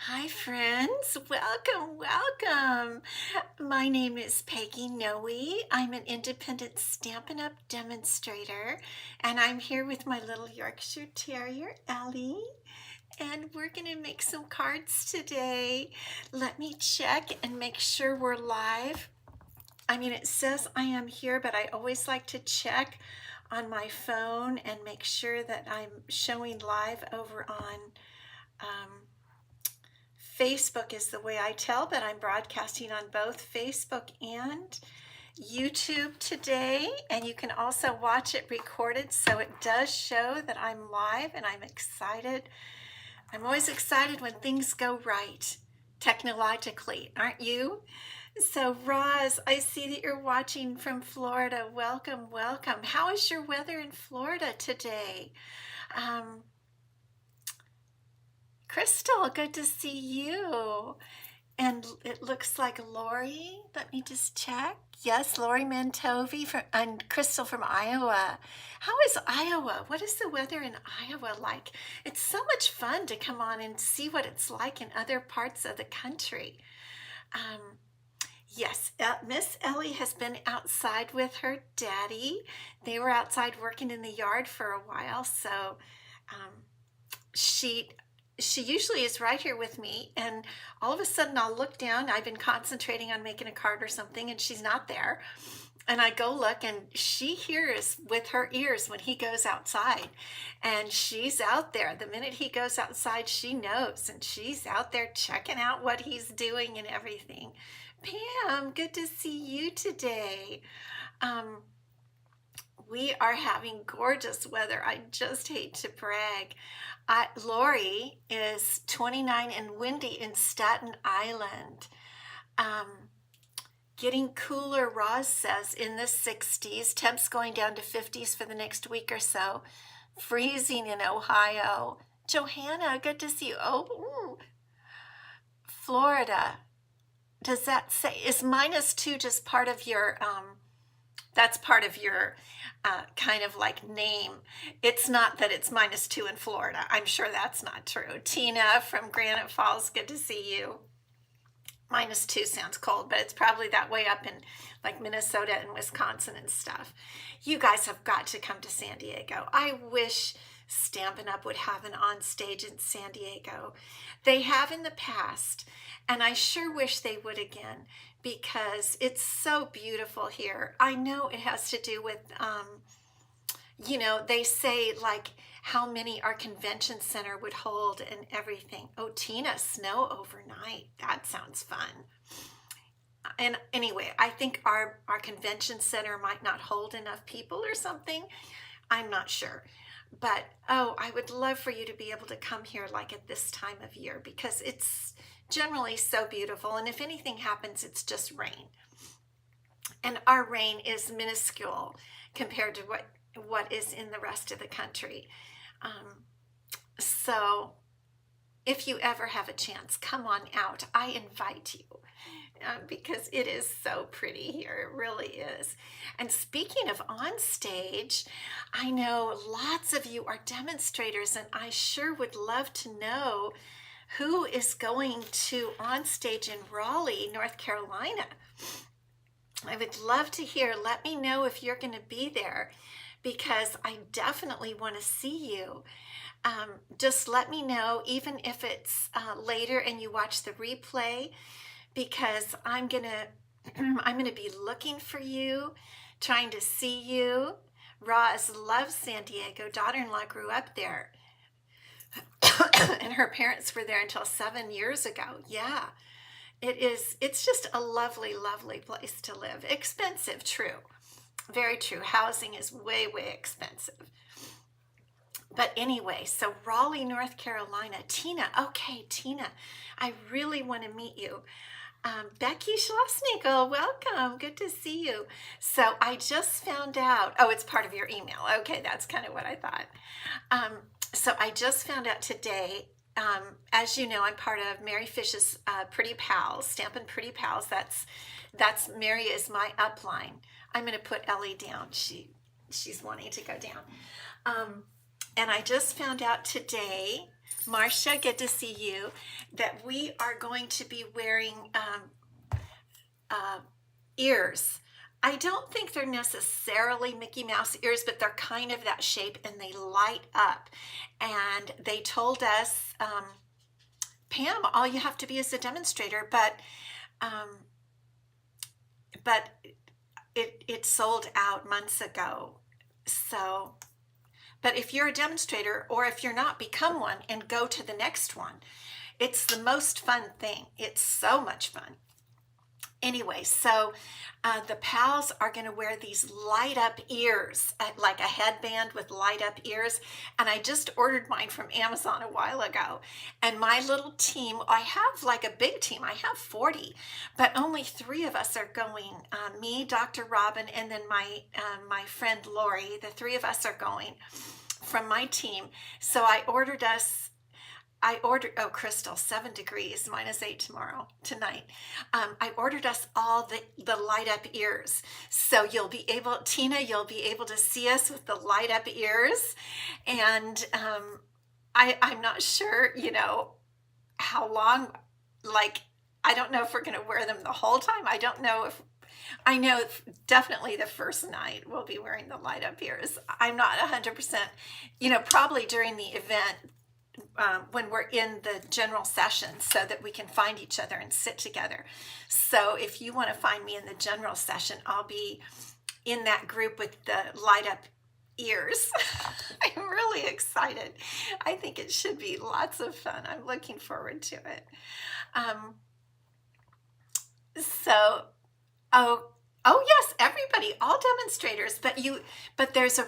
Hi, friends. Welcome, welcome. My name is Peggy Noe. I'm an independent Stampin' Up demonstrator, and I'm here with my little Yorkshire Terrier, Ellie. And we're going to make some cards today. Let me check and make sure we're live. I mean, it says I am here, but I always like to check on my phone and make sure that I'm showing live over on Facebook is the way I tell, but I'm broadcasting on both Facebook and YouTube today, and you can also watch it recorded, so it does show that I'm live, and I'm excited. I'm always excited when things go right technologically, aren't you? So Roz, I see that you're watching from Florida. Welcome, welcome. How is your weather in Florida today? Um, Crystal, good to see you. And it looks like Lori. Let me just check. Yes, Lori Mantovi and Crystal from Iowa. How is Iowa? What is the weather in Iowa like? It's so much fun to come on and see what it's like in other parts of the country. Um, yes, Miss Ellie has been outside with her daddy. They were outside working in the yard for a while, so um, she she usually is right here with me, and all of a sudden I'll look down. I've been concentrating on making a card or something, and she's not there, and I go look, and she hears with her ears when he goes outside, and she's out there. The minute he goes outside, she knows, and she's out there checking out what he's doing and everything. Pam, good to see you today. um, we are having gorgeous weather. I just hate to brag. Lori is 29 and windy in Staten Island. Um, Getting cooler, Roz says, in the 60s. Temps going down to 50s for the next week or so. Freezing in Ohio. Johanna, good to see you. Oh, ooh. Florida. Does that say, is -2 just part of your, that's part of your kind of like name? It's not that it's -2 in Florida. I'm sure that's not true. Tina from Granite Falls, good to see you. -2 sounds cold, but it's probably that way up in like Minnesota and Wisconsin and stuff. You guys have got to come to San Diego. I wish Stampin' Up would have an OnStage in San Diego. They have in the past, and I sure wish they would again because it's so beautiful here. I know it has to do with they say like how many our convention center would hold and everything. Oh, Tina, snow overnight. That sounds fun. And anyway, I think our convention center might not hold enough people or something. I'm not sure. But oh, I would love for you to be able to come here like at this time of year because it's generally so beautiful. And if anything happens, it's just rain. And our rain is minuscule compared to what is in the rest of the country. So if you ever have a chance, come on out. I invite you because it is so pretty here. It really is. And speaking of OnStage, I know lots of you are demonstrators, and I sure would love to know who is going to OnStage in Raleigh, North Carolina. I would love to hear. Let me know if you're going to be there because I definitely want to see you. Just let me know, even if it's later and you watch the replay, because I'm gonna be looking for you, trying to see you. Roz loves San Diego. Daughter-in-law grew up there, and her parents were there until 7 years ago. Yeah, it's just a lovely, lovely place to live. Expensive, true. Very true. Housing is way, way expensive. But anyway, so Raleigh, North Carolina. Tina, okay, Tina, I really want to meet you. Becky Schlossnagel, welcome. Good to see you. So I just found out, oh, it's part of your email. Okay, that's kind of what I thought. So I just found out today, as you know, I'm part of Mary Fish's Pretty Pals, Stampin' Pretty Pals. That's Mary is my upline. I'm going to put Ellie down. She's wanting to go down. And I just found out today Marcia, good to see you. That we are going to be wearing uh, ears. I don't think they're necessarily Mickey Mouse ears, but they're kind of that shape and they light up. And they told us, Pam, all you have to be is a demonstrator, um, but it sold out months ago. So, but if you're a demonstrator or if you're not, become one and go to the next one. It's the most fun thing. It's so much fun. Anyway, so the pals are going to wear these light up ears, like a headband with light up ears. And I just ordered mine from Amazon a while ago. And my little team, I have like a big team, I have 40, but only 3 of us are going. Me, Dr. Robin, and then my friend Lori. The 3 of us are going from my team. So I ordered, oh, Crystal, 7 degrees, -8 tonight. I ordered us all the light up ears. So Tina, you'll be able to see us with the light up ears. And I'm not sure, how long, like, I don't know if we're going to wear them the whole time. I know definitely the first night we'll be wearing the light up ears. I'm not 100%, probably during the event, when we're in the general session, so that we can find each other and sit together. So if you want to find me in the general session, I'll be in that group with the light up ears. I'm really excited. I think it should be lots of fun. I'm looking forward to it. So, oh yes, everybody, all demonstrators, but there's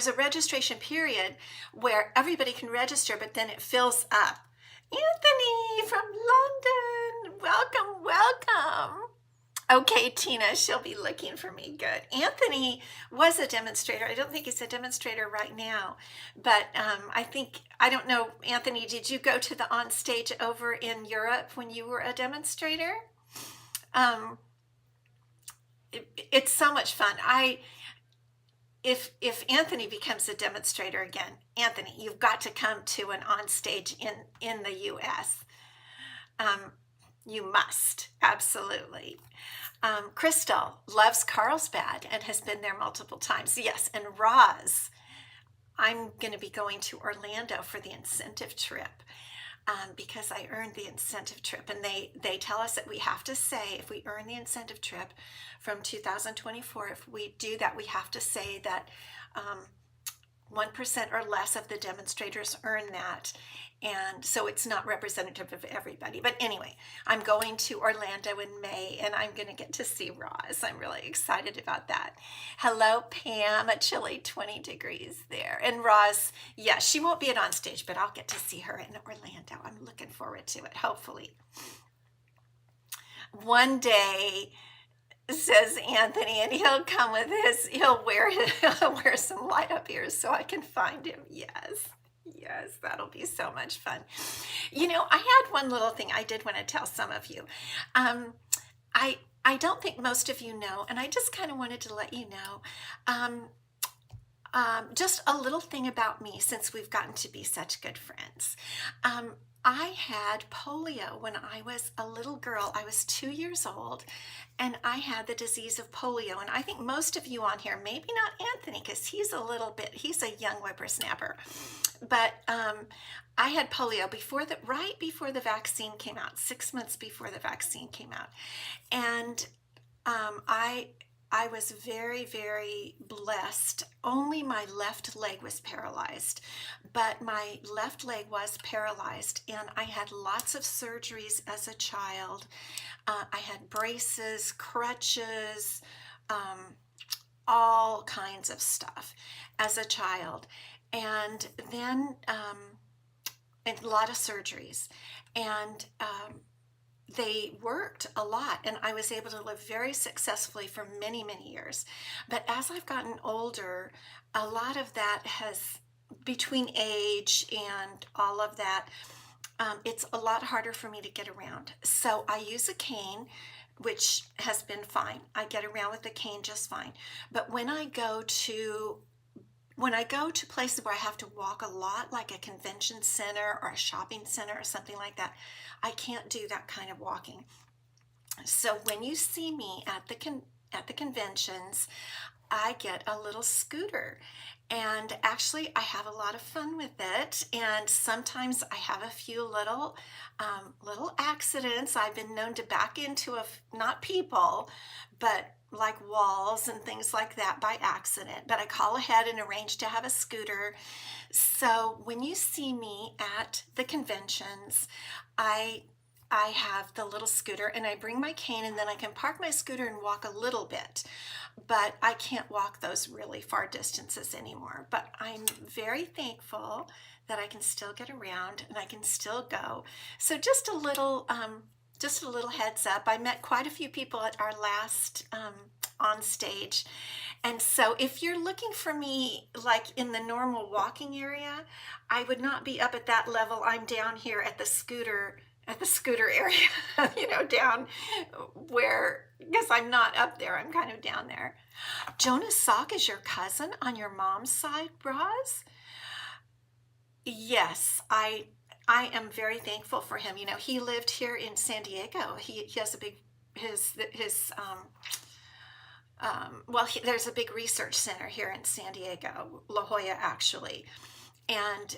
a registration period where everybody can register, but then it fills up. Anthony from London, welcome. Okay, Tina, she'll be looking for me. Good. Anthony was a demonstrator. I don't think he's a demonstrator right now, but I don't know, Anthony, did you go to the OnStage over in Europe when you were a demonstrator? It's so much fun. If Anthony becomes a demonstrator again, Anthony, you've got to come to an OnStage in the US. You must, absolutely. Crystal loves Carlsbad and has been there multiple times. Yes, and Roz, I'm going to be going to Orlando for the incentive trip. Because I earned the incentive trip, and they tell us that we have to say, if we earn the incentive trip from 2024, if we do that, we have to say that 1% or less of the demonstrators earn that. And so it's not representative of everybody. But anyway, I'm going to Orlando in May, and I'm going to get to see Roz. I'm really excited about that. Hello, Pam, a chilly 20 degrees there. And Roz, yeah, she won't be at OnStage, but I'll get to see her in Orlando. I'm looking forward to it, hopefully. One day, says Anthony, and he'll wear some light up ears so I can find him. Yes, that'll be so much fun. I had one little thing I did want to tell some of you. I don't think most of you know, and I just kind of wanted to let you know, just a little thing about me, since we've gotten to be such good friends. I had polio when I was a little girl. I was 2 years old, and I had the disease of polio. And I think most of you on here, maybe not Anthony, because he's a young whippersnapper. But I had polio right before the vaccine came out, 6 months before the vaccine came out. And I was very, very blessed. Only my left leg was paralyzed, but my left leg was paralyzed, and I had lots of surgeries as a child. I had braces, crutches, all kinds of stuff as a child, and then a lot of surgeries, and they worked a lot, and I was able to live very successfully for many, many years. But as I've gotten older, a lot of that has, between age and all of that, it's a lot harder for me to get around. So I use a cane, which has been fine. I get around with the cane just fine. But when I go to when I go to places where I have to walk a lot, like a convention center or a shopping center or something like that, I can't do that kind of walking. So when you see me at the conventions, I get a little scooter, and actually I have a lot of fun with it. And sometimes I have a few little accidents. I've been known to back into not people, but like walls and things like that by accident. But I call ahead and arrange to have a scooter. So when you see me at the conventions, I I have the little scooter and I bring my cane, and then I can park my scooter and walk a little bit, but I can't walk those really far distances anymore. But I'm very thankful that I can still get around and I can still go. So just a little heads up. I met quite a few people at our last on stage. And so if you're looking for me like in the normal walking area, I would not be up at that level. I'm down here at the scooter area, down where, because I'm not up there, I'm kind of down there. Jonas Salk is your cousin on your mom's side, Roz? Yes, I am very thankful for him. He lived here in San Diego. He has a big his well, there's a big research center here in San Diego, La Jolla, actually. And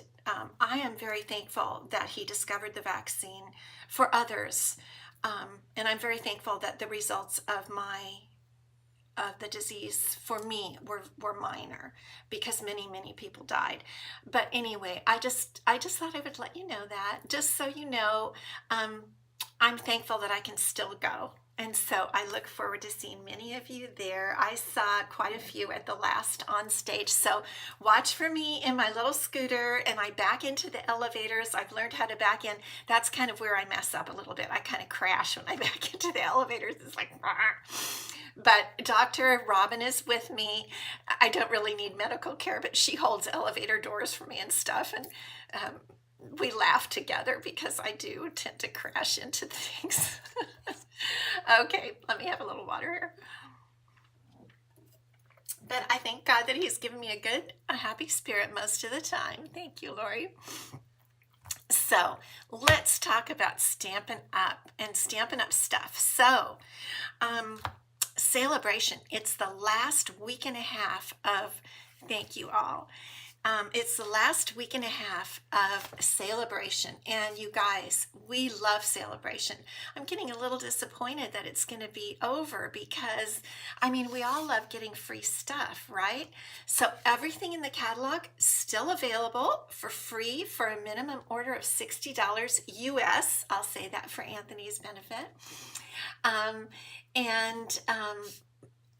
I am very thankful that he discovered the vaccine for others. And I'm very thankful that the results of the disease for me were minor, because many people died. But anyway, I just thought I would let you know that, just so you know. I'm thankful that I can still go. And so I look forward to seeing many of you there. I saw quite a few at the last on stage. So watch for me in my little scooter, and I back into the elevators. I've learned how to back in. That's kind of where I mess up a little bit. I kind of crash when I back into the elevators. It's like, but Dr. Robin is with me. I don't really need medical care, but she holds elevator doors for me and stuff. And we laugh together because I do tend to crash into things. Okay, let me have a little water here. But I thank God that He's given me a happy spirit most of the time. Thank you, Lori. So let's talk about Stampin' Up and Stampin' Up stuff. So, Sale-a-Bration, it's the last week and a half of, thank you all. It's the last week and a half of Sale-a-Bration, and you guys, we love Sale-a-Bration. I'm getting a little disappointed that it's going to be over, because, we all love getting free stuff, right? So everything in the catalog still available for free for a minimum order of $60 US. I'll say that for Anthony's benefit.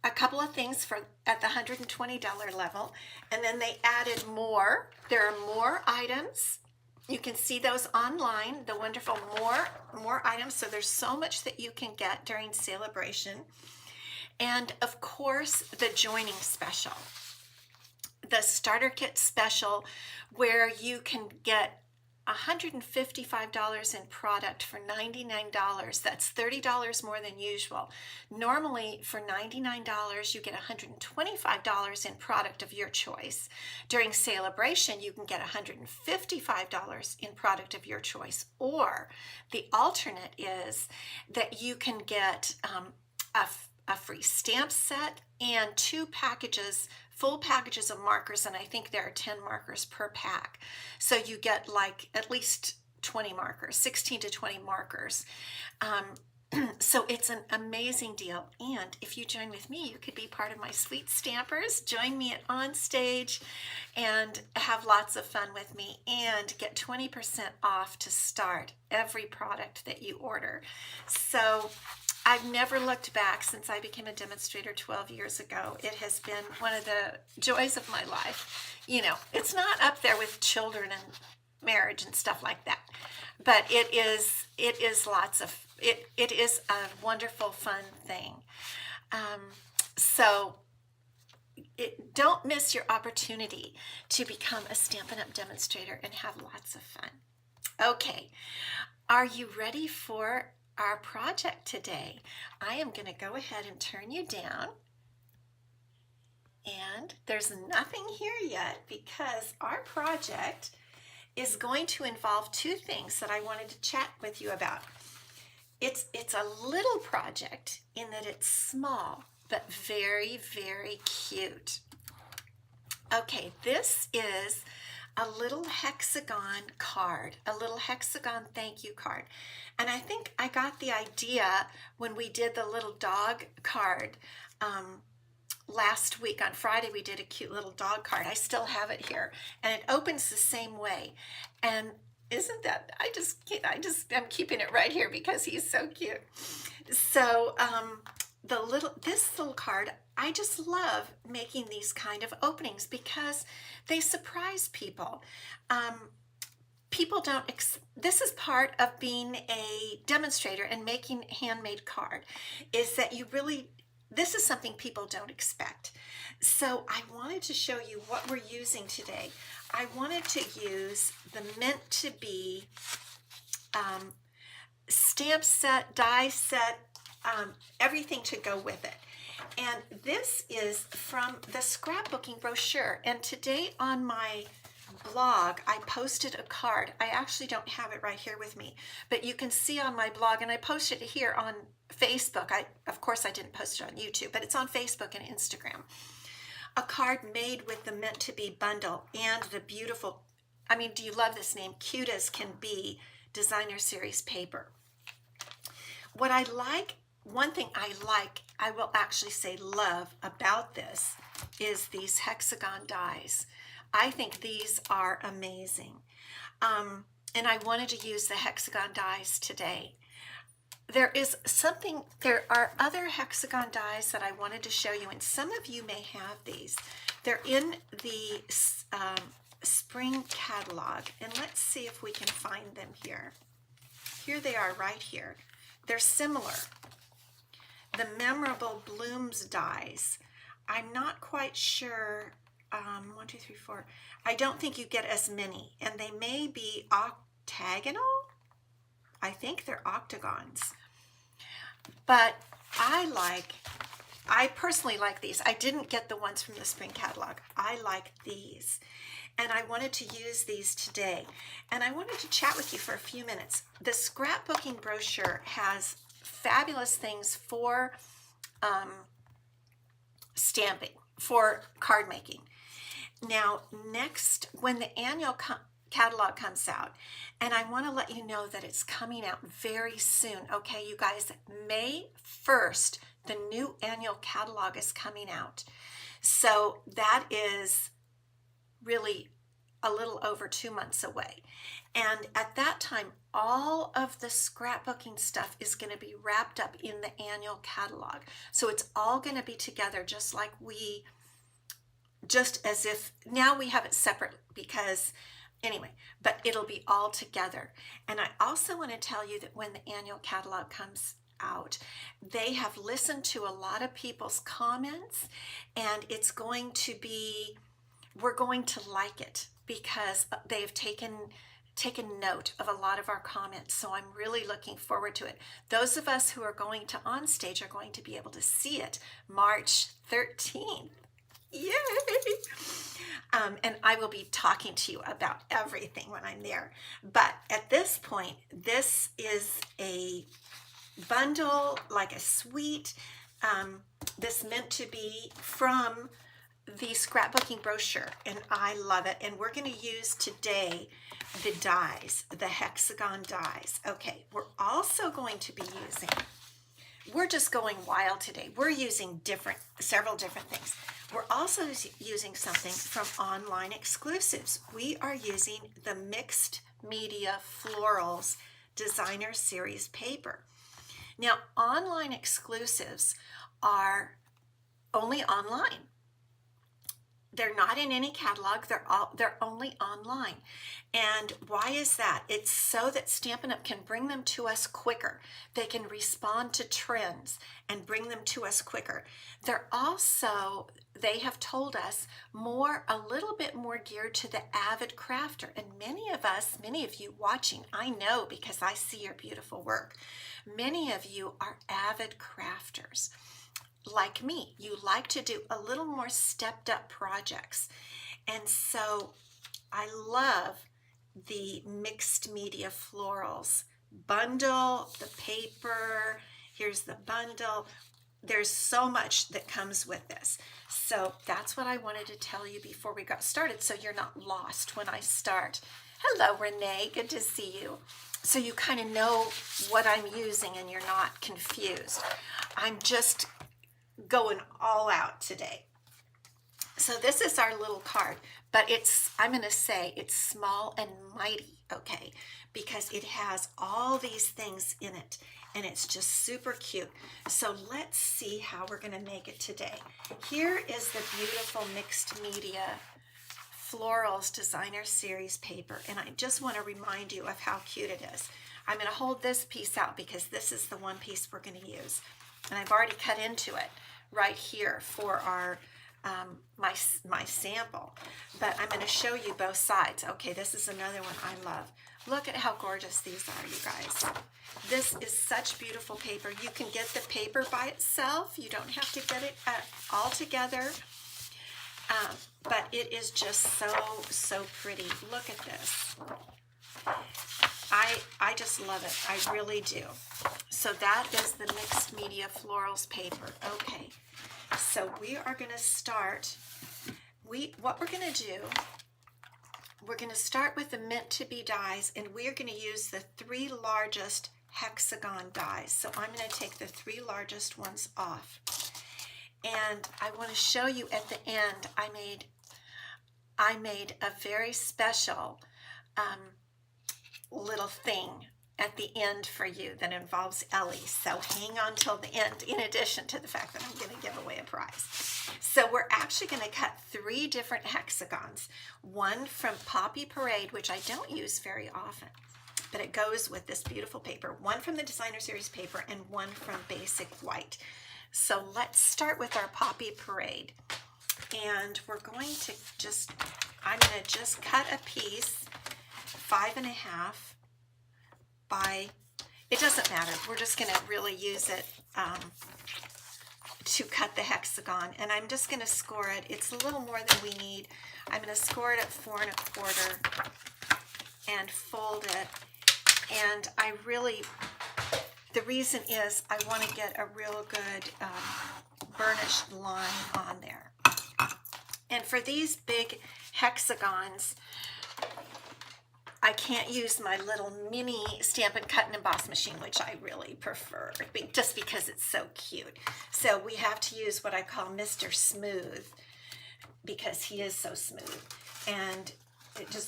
A couple of things at the $120 level, and then they added more. There are more items. You can see those online, the wonderful more items. So there's so much that you can get during Sale-a-Bration. And of course, the joining special, the starter kit special, where you can get $155 in product for $99. That's $30 more than usual. Normally, for $99, you get $125 in product of your choice. During Sale-a-Bration, you can get $155 in product of your choice. Or the alternate is that you can get a free stamp set and full packages of markers, and I think there are 10 markers per pack. So you get like at least 20 markers, 16 to 20 markers. So it's an amazing deal. And if you join with me, you could be part of my sweet stampers. Join me at OnStage and have lots of fun with me, and get 20% off to start every product that you order. So I've never looked back since I became a demonstrator 12 years ago. It has been one of the joys of my life. It's not up there with children and marriage and stuff like that, but it is a wonderful, fun thing. So don't miss your opportunity to become a Stampin' Up demonstrator and have lots of fun. Okay, are you ready for our project today? I am going to go ahead and turn you down. And there's nothing here yet because our project is going to involve two things that I wanted to chat with you about. It's a little project in that it's small, but very, very cute. Okay, this is a little hexagon card, a little hexagon thank you card. And I think I got the idea when we did the little dog card last week. On Friday we did a cute little dog card. I still have it here, and it opens the same way. And isn't that, I'm keeping it right here because he's so cute. So this little card, I just love making these kind of openings because they surprise people. People don't, this is part of being a demonstrator and making handmade card, is that this is something people don't expect. So I wanted to show you what we're using today. I wanted to use the meant to be stamp set, die set, everything to go with it. And this is from the scrapbooking brochure. And today on my blog, I posted a card. I actually don't have it right here with me, but you can see on my blog, and I posted it here on Facebook. Of course I didn't post it on YouTube, but it's on Facebook and Instagram. A card made with the meant to be bundle and the beautiful, I mean, do you love this name? Cute as can be designer series paper. What I like, one thing I will actually say love about this is these hexagon dies. I think these are amazing. And I wanted to use the hexagon dies today. There are other hexagon dies that I wanted to show you, and some of you may have these. They're in the spring catalog, and let's see if we can find them here. Here they are right here. They're similar. The memorable blooms dies. I'm not quite sure. 1, 2, 3, 4. I don't think you get as many, and they may be octagonal. I think they're octagons, but I personally like these. I didn't get the ones from the spring catalog. I like these, and I wanted to use these today, and I wanted to chat with you for a few minutes. The scrapbooking brochure has fabulous things for stamping, for card making. Now, next, when the annual catalog comes out, and I want to let you know that it's coming out very soon. Okay, you guys, May 1st, the new annual catalog is coming out. So that is really a little over 2 months away. And at that time, all of the scrapbooking stuff is going to be wrapped up in the annual catalog. So it's all going to be together, just as if now we have it separate because anyway, but it'll be all together. And I also want to tell you that when the annual catalog comes out, they have listened to a lot of people's comments, and we're going to like it because they've taken note of a lot of our comments. So I'm really looking forward to it. Those of us who are going to OnStage are going to be able to see it March 13th. Yay! And I will be talking to you about everything when I'm there. But at this point, this is a bundle, like a suite. This meant to be from the scrapbooking brochure, and I love it. And we're going to use today the dies, the hexagon dies. Okay, we're also going to be using, we're just going wild today. We're using several different things. We're also using something from Online Exclusives. We are using the Mixed Media Florals Designer Series paper. Now, Online Exclusives are only online. They're not in any catalog. They're only online. And why is that? It's so that Stampin' Up! Can bring them to us quicker. They can respond to trends and bring them to us quicker. They're also, they have told us, a little bit more geared to the avid crafter. And many of you watching, I know because I see your beautiful work. Many of you are avid crafters. like me, you like to do a little more stepped up projects. And so I love the mixed media florals bundle, the paper. Here's the bundle. There's so much that comes with this. So that's what I wanted to tell you before we got started, so you're not lost when I start. Hello, Renee. Good to see you. So you kind of know what I'm using and you're not confused. I'm just going all out today. So this is our little card, but I'm going to say it's small and mighty, okay, because it has all these things in it, and it's just super cute. So let's see how we're going to make it today. Here is the beautiful mixed media florals designer series paper, and I just want to remind you of how cute it is. I'm going to hold this piece out because this is the one piece we're going to use, and I've already cut into it right here for our my sample, but I'm going to show you both sides. Okay, this is another one I love. Look at how gorgeous these are, you guys. This is such beautiful paper. You can get the paper by itself. You don't have to get it all together. But it is just so pretty. Look at this. I just love it. I really do. So that is the mixed media florals paper. Okay. So we are going to start. What we're going to do, we're going to start with the meant to be dies, and we are going to use the 3 largest hexagon dies. So I'm going to take the 3 largest ones off. And I want to show you at the end, I made a very special little thing at the end for you that involves Ellie. So hang on till the end, in addition to the fact that I'm going to give away a prize. So we're actually going to cut 3 different hexagons. One from Poppy Parade, which I don't use very often, but it goes with this beautiful paper. One from the designer series paper and one from Basic White. So let's start with our Poppy Parade. And we're going to I'm going to just cut a piece 5.5 by, it doesn't matter. We're just going to really use it to cut the hexagon. And I'm just going to score it. It's a little more than we need. I'm going to score it at 4 1/4 and fold it. And the reason is I want to get a real good burnished line on there. And for these big hexagons, I can't use my little mini Stampin' Cut and Emboss machine, which I really prefer, just because it's so cute. So we have to use what I call Mr. Smooth, because he is so smooth. And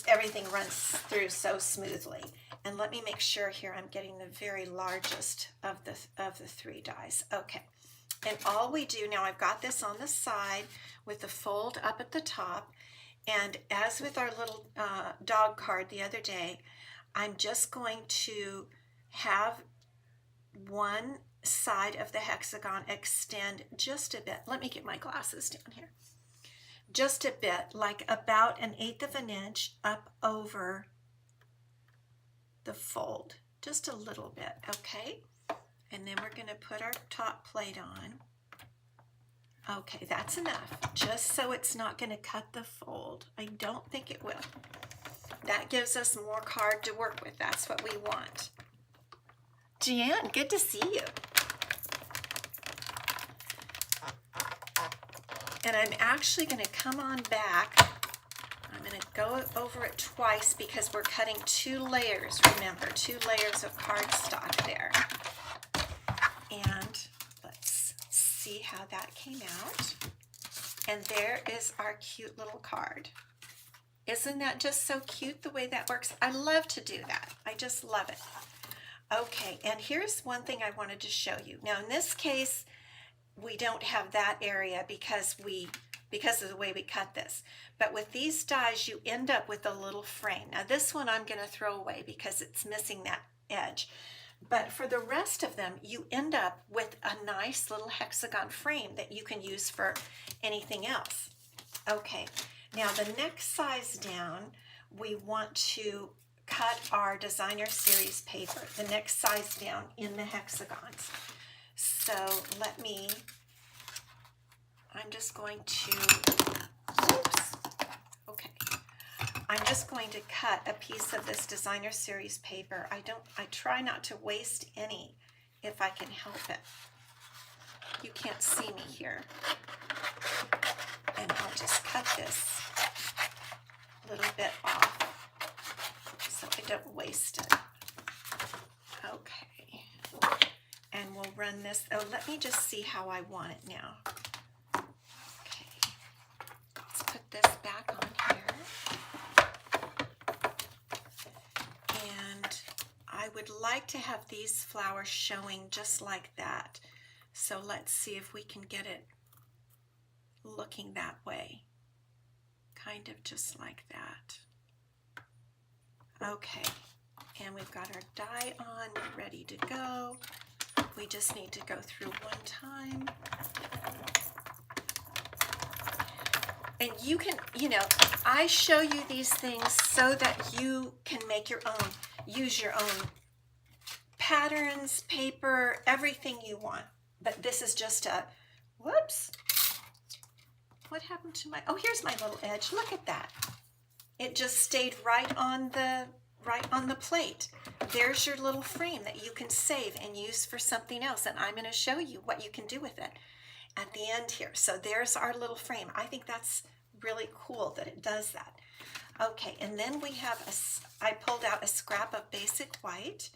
everything runs through so smoothly. And let me make sure here I'm getting the very largest of the 3 dies. Okay. And all we do now, I've got this on the side with the fold up at the top. And as with our little dog card the other day, I'm just going to have one side of the hexagon extend just a bit. Let me get my glasses down here. Just a bit, like about 1/8 inch up over the fold. Just a little bit, okay? And then we're going to put our top plate on. Okay, that's enough, just so it's not going to cut the fold. I don't think it will. That gives us more card to work with. That's what we want. Jan, good to see you. And I'm actually going to come on back. I'm going to go over it twice because we're cutting 2 layers, remember, 2 layers of cardstock there. And let's see how that came out. And there is our cute little card. Isn't that just so cute the way that works? I love to do that. I just love it. Okay, and here's one thing I wanted to show you. Now in this case, we don't have that area because of the way we cut this. But with these dies, you end up with a little frame. Now this one I'm going to throw away because it's missing that edge. But for the rest of them, you end up with a nice little hexagon frame that you can use for anything else. Okay, now the next size down, we want to cut our designer series paper, the next size down in the hexagons. So let me I'm just going to, oops, okay. I'm just going to cut a piece of this designer series paper. I try not to waste any if I can help it. You can't see me here. And I'll just cut this little bit off so I don't waste it. Okay. And we'll run this. Oh, let me just see how I want it now. Okay. Let's put this back on here. And I would like to have these flowers showing just like that. So let's see if we can get it looking that way. Kind of just like that. Okay. And we've got our die on, ready to go. We just need to go through one time. And you can, I show you these things so that you can make your own, use your own patterns, paper, everything you want. But this is just a, whoops. What happened to my, oh, here's my little edge. Look at that. It just stayed right on the plate. There's your little frame that you can save and use for something else. And I'm going to show you what you can do with it at the end here. So there's our little frame. I think that's really cool that it does that. Okay, and then we have, I pulled out a scrap of basic white,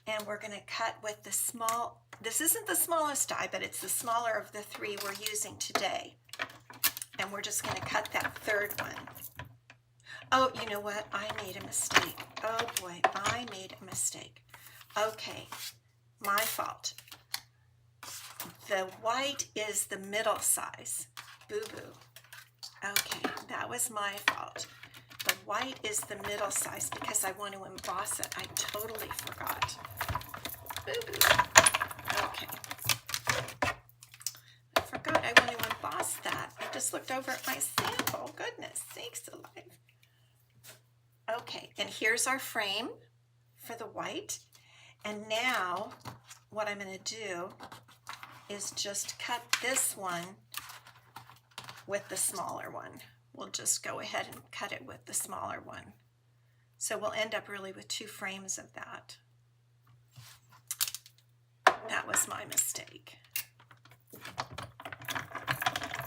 and we're going to cut with the small, this isn't the smallest die, but it's the smaller of the three we're using today. And we're just going to cut that third one. Oh, you know what? I made a mistake. Oh boy, I made a mistake. Okay, my fault. The white is the middle size. Boo-boo. Okay, that was my fault. The white is the middle size because I want to emboss it. I totally forgot. Boo-boo. Okay. I forgot I want to emboss that. I just looked over at my sample. Goodness sakes alive. Okay, and here's our frame for the white. And now what I'm going to do is just cut this one with the smaller one. We'll just go ahead and cut it with the smaller one. So we'll end up really with two frames of that. That was my mistake.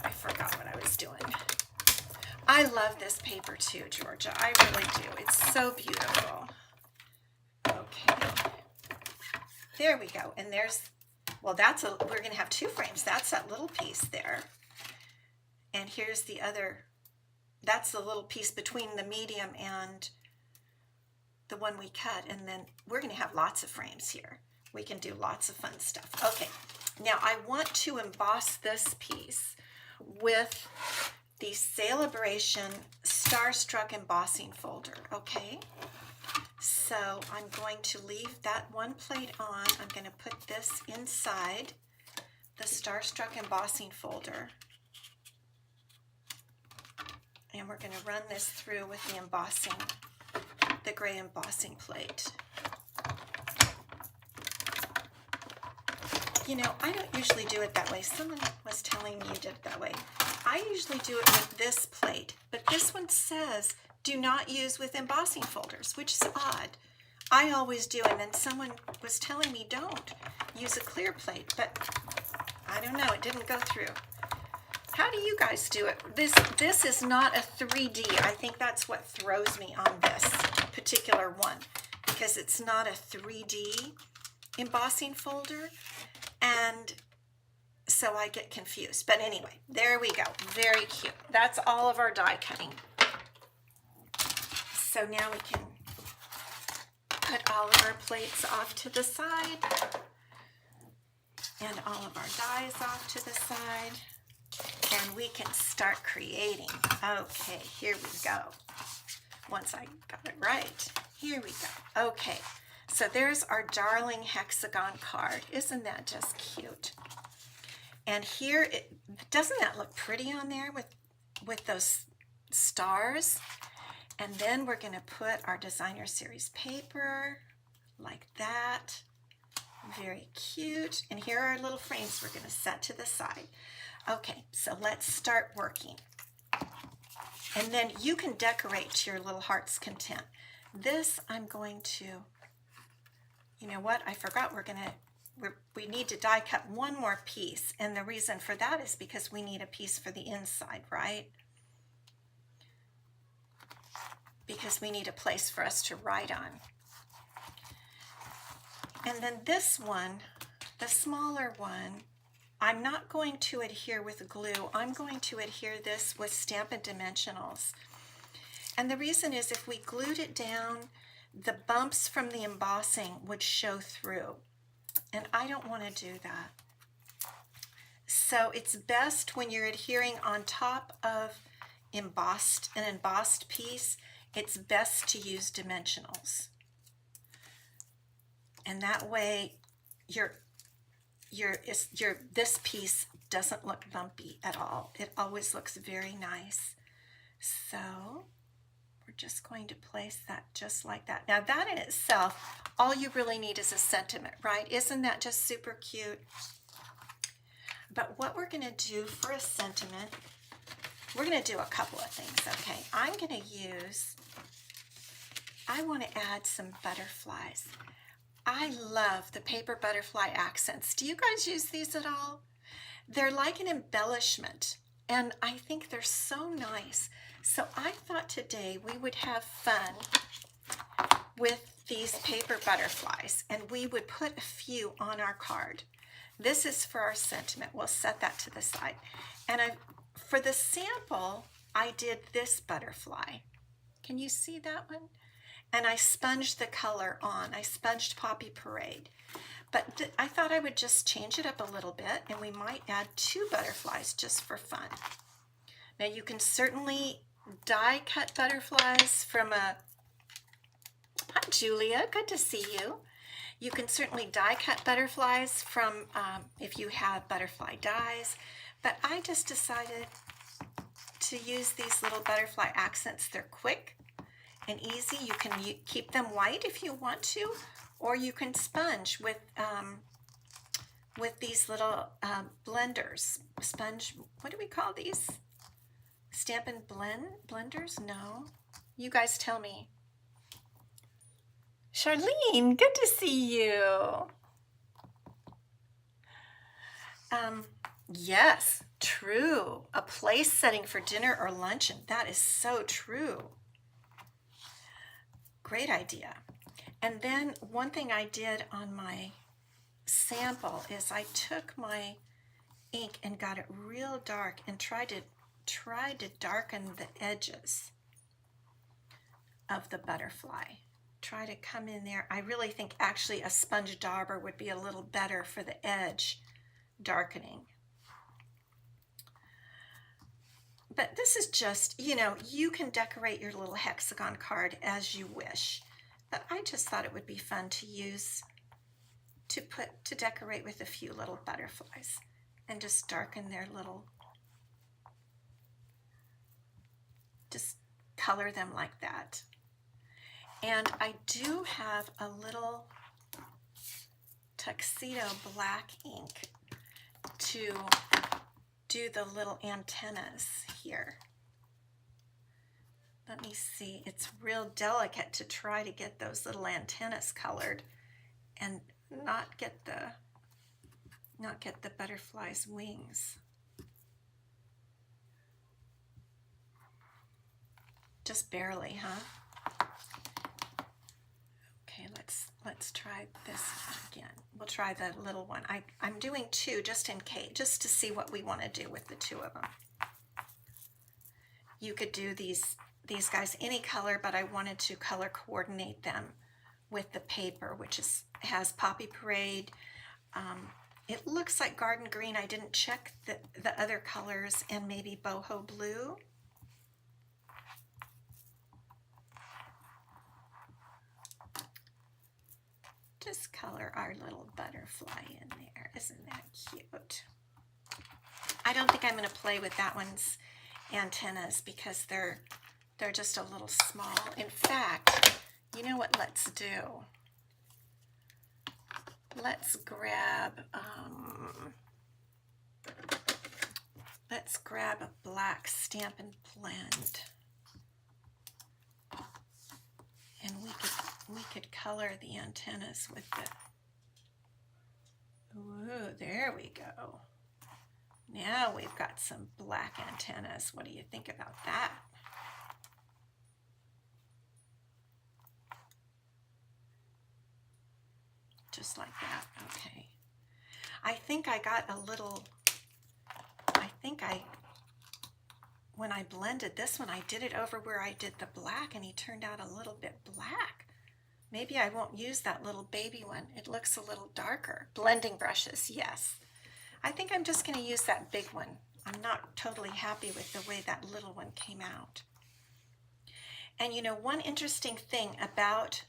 I forgot what I was doing. I love this paper too, Georgia. I really do. It's so beautiful. Okay. There we go. And there's, well, we're going to have two frames. That's that little piece there. And here's the other, that's the little piece between the medium and the one we cut. And then we're going to have lots of frames here. We can do lots of fun stuff. Okay. Now I want to emboss this piece with the Sale-a-Bration Starstruck embossing folder, okay? So I'm going to leave that one plate on. I'm going to put this inside the Starstruck embossing folder. And we're going to run this through with the embossing, the gray embossing plate. You know, I don't usually do it that way. Someone was telling me you did it that way. I usually do it with this plate, but this one says do not use with embossing folders, which is odd. I always do, and then someone was telling me don't use a clear plate, but I don't know, it didn't go through. How do you guys do it? This is not a 3D. I think that's what throws me on this particular one, because it's not a 3D embossing folder, and so I get confused. But anyway, there we go. Very cute. That's all of our die cutting. So now we can put all of our plates off to the side and all of our dies off to the side, and we can start creating. Okay, here we go. Once I got it right, here we go. Okay, so there's our darling hexagon card. Isn't that just cute? And here, doesn't that look pretty on there with those stars? And then we're going to put our designer series paper like that. Very cute. And here are our little frames we're going to set to the side. Okay, so let's start working. And then you can decorate to your little heart's content. This I'm going to, you know what, I forgot we need to die cut one more piece. And the reason for that is because we need a piece for the inside, right? Because we need a place for us to write on. And then this one, the smaller one, I'm not going to adhere with glue. I'm going to adhere this with Stampin' Dimensionals. And the reason is if we glued it down, the bumps from the embossing would show through. And I don't want to do that. So it's best when you're adhering on top of an embossed piece, it's best to use dimensionals. And that way this piece doesn't look bumpy at all. It always looks very nice. So we're just going to place that just like that. Now that in itself, all you really need is a sentiment, right? Isn't that just super cute? But what we're going to do for a sentiment, we're going to do a couple of things, okay? I want to add some butterflies. I love the paper butterfly accents. Do you guys use these at all? They're like an embellishment, and I think they're so nice. So I thought today we would have fun with these paper butterflies, and we would put a few on our card. This is for our sentiment. We'll set that to the side. And for the sample, I did this butterfly. Can you see that one? And I sponged the color on. I sponged Poppy Parade. But I thought I would just change it up a little bit, and we might add 2 butterflies just for fun. Now you can certainly die cut butterflies from a... Hi Julia, good to see you. You can certainly die cut butterflies from if you have butterfly dies, but I just decided to use these little butterfly accents. They're quick and easy. You can keep them white if you want to, or you can sponge with these little blenders. Sponge, what do we call these? Stampin' blenders? No. You guys tell me. Charlene, good to see you. Yes, true. A place setting for dinner or luncheon. That is so true. Great idea. And then one thing I did on my sample is I took my ink and got it real dark and tried to darken the edges of the butterfly. Try to come in there. I really think actually a sponge dauber would be a little better for the edge darkening. But this is just, you know, you can decorate your little hexagon card as you wish. But I just thought it would be fun to use to decorate with a few little butterflies and just darken their little, just color them like that. And I do have a little tuxedo black ink to do the little antennas here. Let me see, it's real delicate to try to get those little antennas colored and not get the butterfly's wings. Just barely, huh? Okay, let's try this again. We'll try the little one. I'm doing 2 just in case, just to see what we want to do with the 2 of them. You could do these guys any color, but I wanted to color coordinate them with the paper, which has Poppy Parade. It looks like Garden Green. I didn't check the other colors, and maybe Boho Blue. Just color our little butterfly in there. Isn't that cute? I don't think I'm going to play with that one's antennas because they're just a little small. In fact, you know what let's do? Let's grab Let's grab a black Stampin' Blend. And we could color the antennas with it. Ooh, there we go. Now we've got some black antennas. What do you think about that? Just like that, okay. I think I got a little, when I blended this one, I did it over where I did the black and he turned out a little bit black. Maybe I won't use that little baby one. It looks a little darker. Blending brushes, yes. I think I'm just going to use that big one. I'm not totally happy with the way that little one came out. And you know, one interesting thing about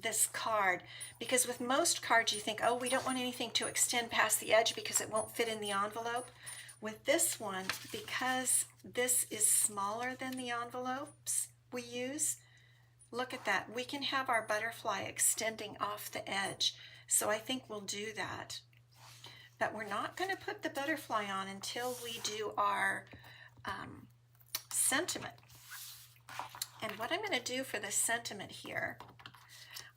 this card, because with most cards you think, oh, we don't want anything to extend past the edge because it won't fit in the envelope. With this one, because this is smaller than the envelopes we use, look at that. We can have our butterfly extending off the edge. So I think we'll do that. But we're not going to put the butterfly on until we do our sentiment. And what I'm going to do for the sentiment here,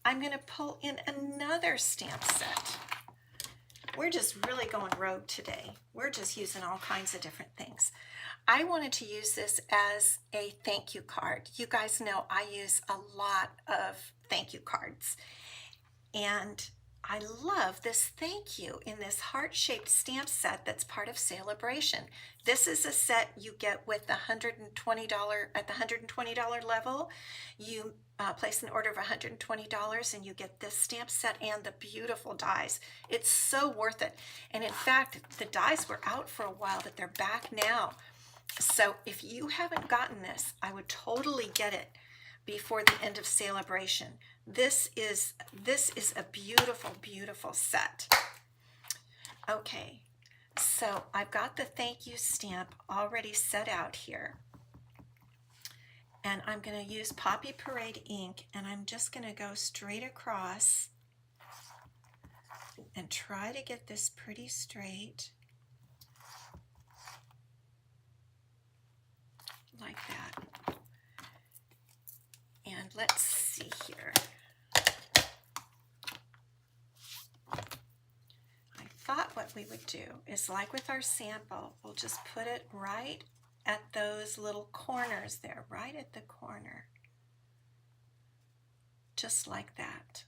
I'm going to pull in another stamp set. We're just really going rogue today. We're just using all kinds of different things. I wanted to use this as a thank you card. You guys know I use a lot of thank you cards. And I love this thank you in this heart-shaped stamp set that's part of Sale-a-Bration. This is a set you get with the $120 at the $120 level. You place an order of $120 and you get this stamp set and the beautiful dies. It's so worth it. And in fact, the dies were out for a while, but they're back now. So if you haven't gotten this, I would totally get it before the end of Sale-a-Bration. This is a beautiful, beautiful set. Okay, so I've got the thank you stamp already set out here. And I'm going to use Poppy Parade ink, and I'm just going to go straight across and try to get this pretty straight. Like that. And let's see here. I thought what we would do is, like with our sample, we'll just put it right at those little corners there, right at the corner. Just like that.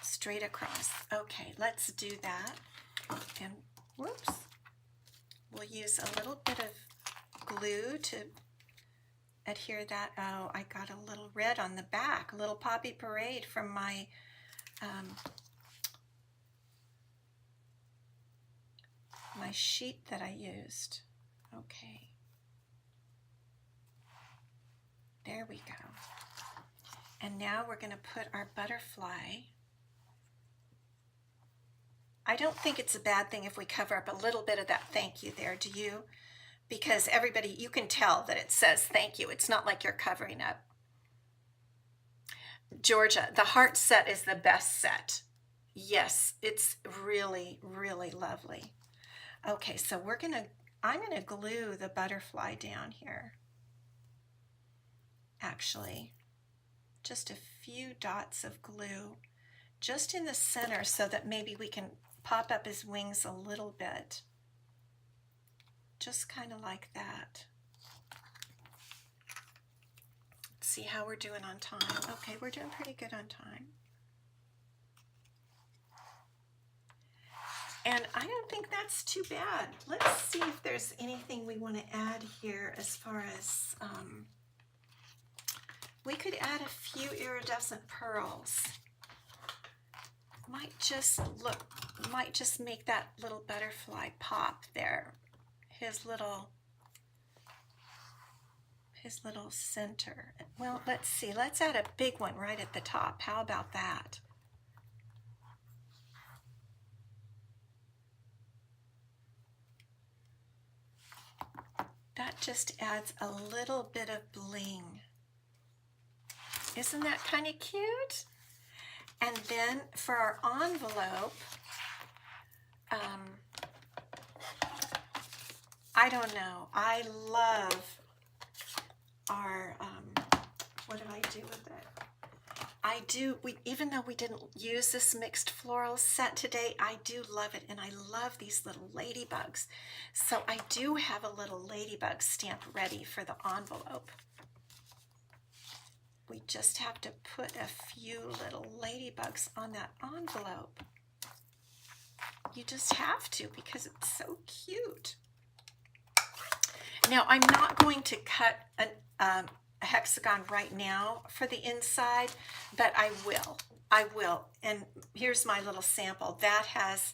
Straight across. Okay, let's do that. And whoops. We'll use a little bit of glue to adhere that. Oh, I got a little red on the back, a little Poppy Parade from my my sheet that I used. Okay. There we go. And now we're going to put our butterfly. I don't think it's a bad thing if we cover up a little bit of that thank you there, do you? Because everybody, you can tell that it says thank you. It's not like you're covering up. Georgia, the heart set is the best set. Yes, it's really, really lovely. Okay, so I'm gonna glue the butterfly down here. Actually, just a few dots of glue just in the center so that maybe we can pop up his wings a little bit. Just kind of like that. Let's see how we're doing on time. Okay, we're doing pretty good on time. And I don't think that's too bad. Let's see if there's anything we want to add here as far as, we could add a few iridescent pearls. Might just make that little butterfly pop there. His little center. Well, let's see. Let's add a big one right at the top. How about that? That just adds a little bit of bling. Isn't that kind of cute? And then for our envelope, I don't know. I love our, what did I do with it? Even though we didn't use this mixed floral set today, I do love it, and I love these little ladybugs. So I do have a little ladybug stamp ready for the envelope. We just have to put a few little ladybugs on that envelope. You just have to, because it's so cute. Now, I'm not going to cut a hexagon right now for the inside, but I will. And here's my little sample. That has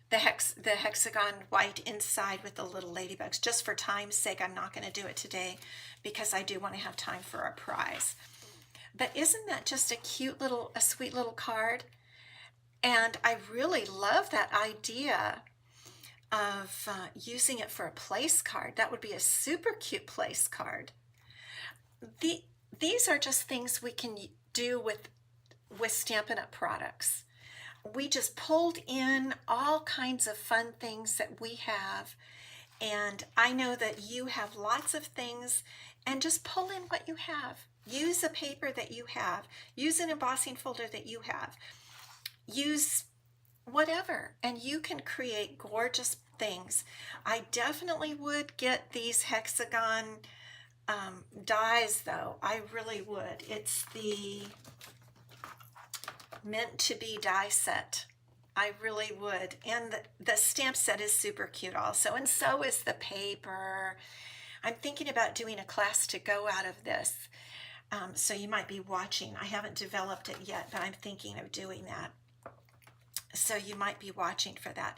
the hexagon white inside with the little ladybugs. Just for time's sake, I'm not going to do it today because I do want to have time for our prize. But isn't that just a sweet little card? And I really love that idea of using it for a place card. That would be a super cute place card. These are just things we can do with Stampin' Up! Products. We just pulled in all kinds of fun things that we have, and I know that you have lots of things, and just pull in what you have. Use a paper that you have. Use an embossing folder that you have. Use whatever, and you can create gorgeous things. I definitely would get these hexagon dies, though. I really would. It's the meant to be die set. I really would. And the stamp set is super cute also, and so is the paper. I'm thinking about doing a class to go out of this, so you might be watching. I haven't developed it yet, but I'm thinking of doing that, so you might be watching for that.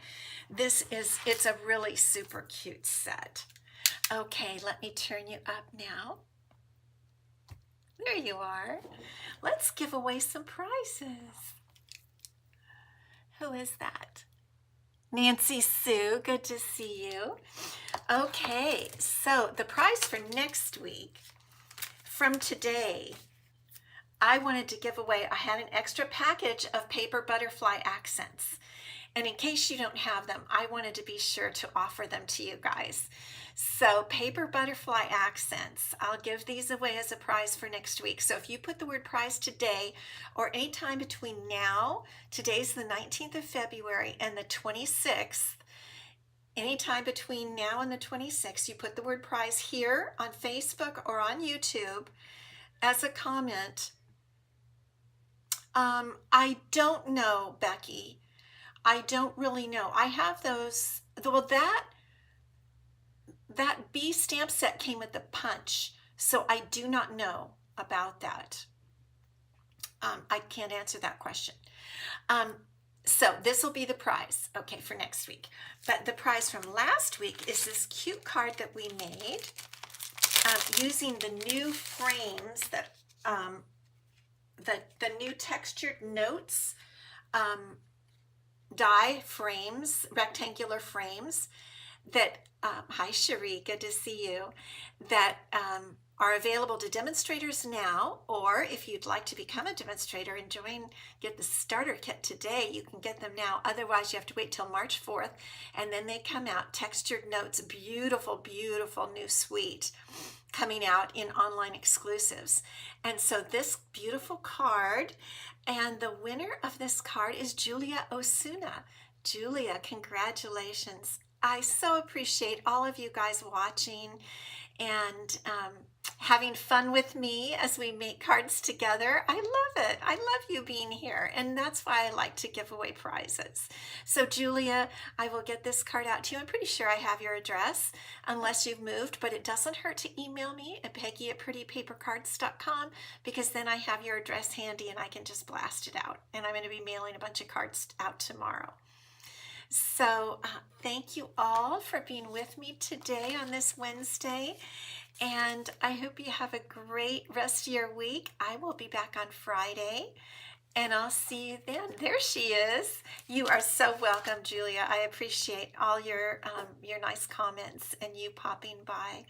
It's a really super cute set. Okay, let me turn you up now. There you are. Let's give away some prizes. Who is that? Nancy Sue, good to see you. Okay, so the prize for next week, from today, I wanted to give away, I had an extra package of paper butterfly accents. And in case you don't have them, I wanted to be sure to offer them to you guys. So paper butterfly accents, I'll give these away as a prize for next week. So if you put the word prize today or anytime between now, today's the 19th of February and the 26th, anytime between now and the 26th, you put the word prize here on Facebook or on YouTube as a comment. I don't know, Becky. I don't really know. I have those, well, that B stamp set came with the punch, so I do not know about that. I can't answer that question. So this will be the prize, okay, for next week. But the prize from last week is this cute card that we made using the new frames that, the new textured notes die frames, rectangular frames that, hi Cherie, good to see you, that are available to demonstrators now, or if you'd like to become a demonstrator and get the starter kit today, you can get them now. Otherwise, you have to wait till March 4th, and then they come out, textured notes, beautiful, beautiful new suite coming out in online exclusives. And so this beautiful card, and the winner of this card is Julia Osuna. Julia, congratulations. I so appreciate all of you guys watching and having fun with me as we make cards together. I love it. I love you being here, and that's why I like to give away prizes. So Julia, I will get this card out to you. I'm pretty sure I have your address unless you've moved, but it doesn't hurt to email me at Peggy@prettypapercards.com, because then I have your address handy and I can just blast it out. And I'm going to be mailing a bunch of cards out tomorrow. So thank you all for being with me today on this Wednesday, and I hope you have a great rest of your week. I will be back on Friday, and I'll see you then. There she is. You are so welcome, Julia. I appreciate all your nice comments and you popping by.